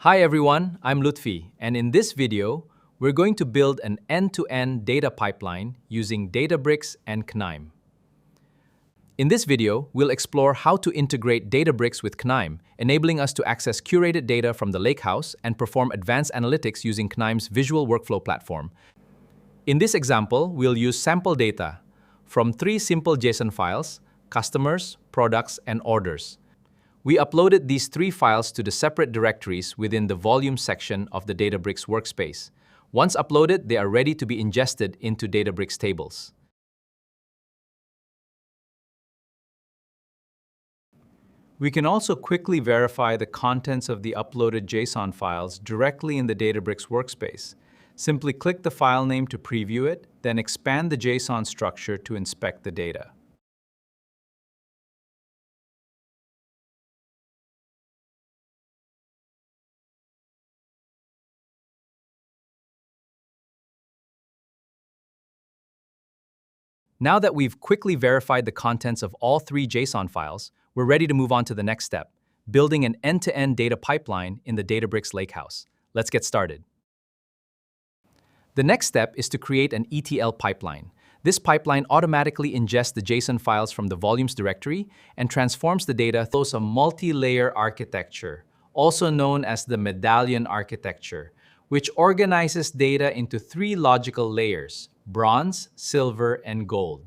Hi everyone, I'm Lutfi, and in this video, we're going to build an end-to-end data pipeline using Databricks and KNIME. In this video, we'll explore how to integrate Databricks with KNIME, enabling us to access curated data from the Lakehouse and perform advanced analytics using KNIME's visual workflow platform. In this example, we'll use sample data from 3 simple JSON files: customers, products, and orders. We uploaded these 3 files to the separate directories within the volume section of the Databricks workspace. Once uploaded, they are ready to be ingested into Databricks tables. We can also quickly verify the contents of the uploaded JSON files directly in the Databricks workspace. Simply click the file name to preview it, then expand the JSON structure to inspect the data. Now that we've quickly verified the contents of all 3 JSON files, we're ready to move on to the next step, building an end-to-end data pipeline in the Databricks Lakehouse. Let's get started. The next step is to create an ETL pipeline. This pipeline automatically ingests the JSON files from the volumes directory and transforms the data through a multi-layer architecture, also known as the Medallion architecture, which organizes data into 3 logical layers: bronze, silver, and gold.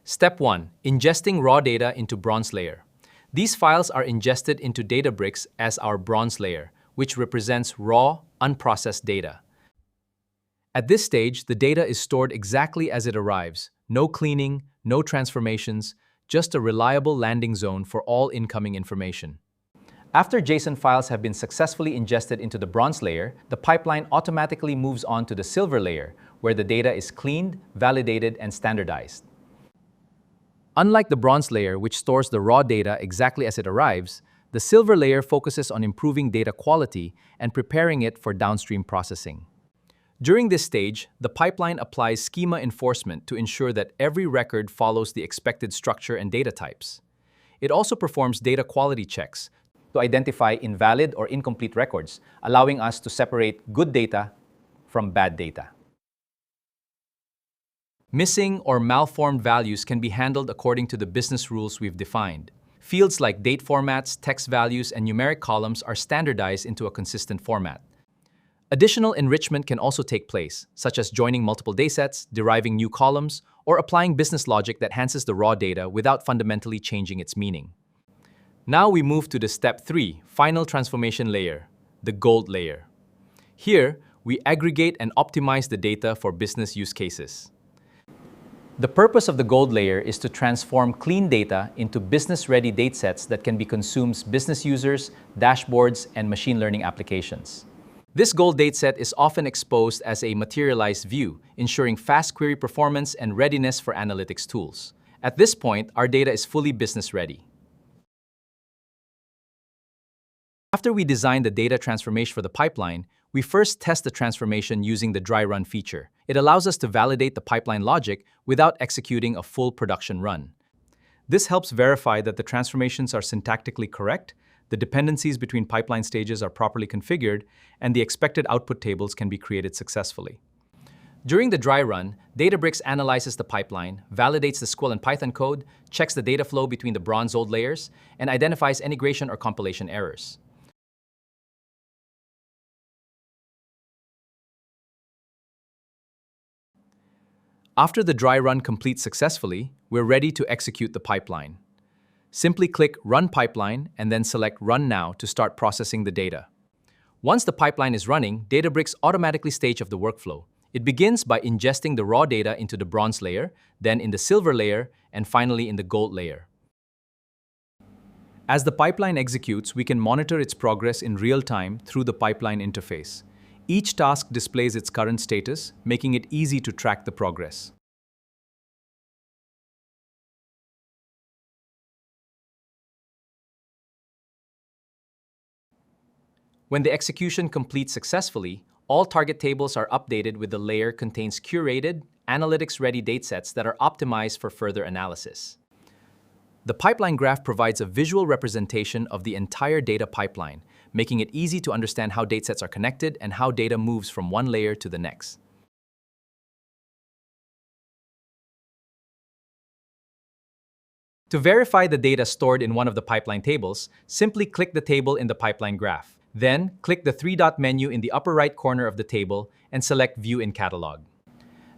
Step 1. Ingesting raw data into bronze layer. These files are ingested into Databricks as our bronze layer, which represents raw, unprocessed data. At this stage, the data is stored exactly as it arrives. No cleaning, no transformations, just a reliable landing zone for all incoming information. After JSON files have been successfully ingested into the bronze layer, the pipeline automatically moves on to the silver layer, where the data is cleaned, validated, and standardized. Unlike the bronze layer, which stores the raw data exactly as it arrives, the silver layer focuses on improving data quality and preparing it for downstream processing. During this stage, the pipeline applies schema enforcement to ensure that every record follows the expected structure and data types. It also performs data quality checks to identify invalid or incomplete records, allowing us to separate good data from bad data. Missing or malformed values can be handled according to the business rules we've defined. Fields like date formats, text values, and numeric columns are standardized into a consistent format. Additional enrichment can also take place, such as joining multiple datasets, deriving new columns, or applying business logic that enhances the raw data without fundamentally changing its meaning. Now we move to the step 3, final transformation layer, the gold layer. Here, we aggregate and optimize the data for business use cases. The purpose of the gold layer is to transform clean data into business-ready datasets that can be consumed by business users, dashboards, and machine learning applications. This gold dataset is often exposed as a materialized view, ensuring fast query performance and readiness for analytics tools. At this point, our data is fully business-ready. After we design the data transformation for the pipeline, we first test the transformation using the dry run feature. It allows us to validate the pipeline logic without executing a full production run. This helps verify that the transformations are syntactically correct, the dependencies between pipeline stages are properly configured, and the expected output tables can be created successfully. During the dry run, Databricks analyzes the pipeline, validates the SQL and Python code, checks the data flow between the bronze-gold layers, and identifies integration or compilation errors. After the dry run completes successfully, we're ready to execute the pipeline. Simply click Run Pipeline and then select Run Now to start processing the data. Once the pipeline is running, Databricks automatically stage of the workflow. It begins by ingesting the raw data into the bronze layer, then in the silver layer, and finally in the gold layer. As the pipeline executes, we can monitor its progress in real time through the pipeline interface. Each task displays its current status, making it easy to track the progress. When the execution completes successfully, all target tables are updated with the layer contains curated, analytics-ready datasets that are optimized for further analysis. The pipeline graph provides a visual representation of the entire data pipeline, making it easy to understand how datasets are connected and how data moves from one layer to the next. To verify the data stored in one of the pipeline tables, simply click the table in the pipeline graph. Then, click the three-dot menu in the upper right corner of the table and select View in Catalog.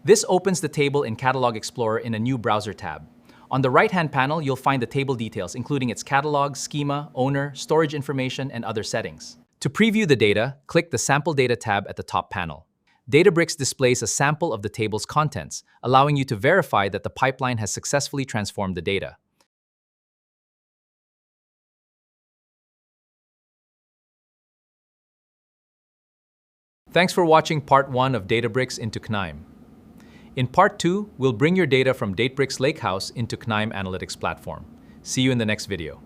This opens the table in Catalog Explorer in a new browser tab. On the right-hand panel, you'll find the table details, including its catalog, schema, owner, storage information, and other settings. To preview the data, click the Sample Data tab at the top panel. Databricks displays a sample of the table's contents, allowing you to verify that the pipeline has successfully transformed the data. Thanks for watching Part 1 of Databricks into KNIME. In Part 2, we'll bring your data from Databricks Lakehouse into KNIME Analytics platform. See you in the next video.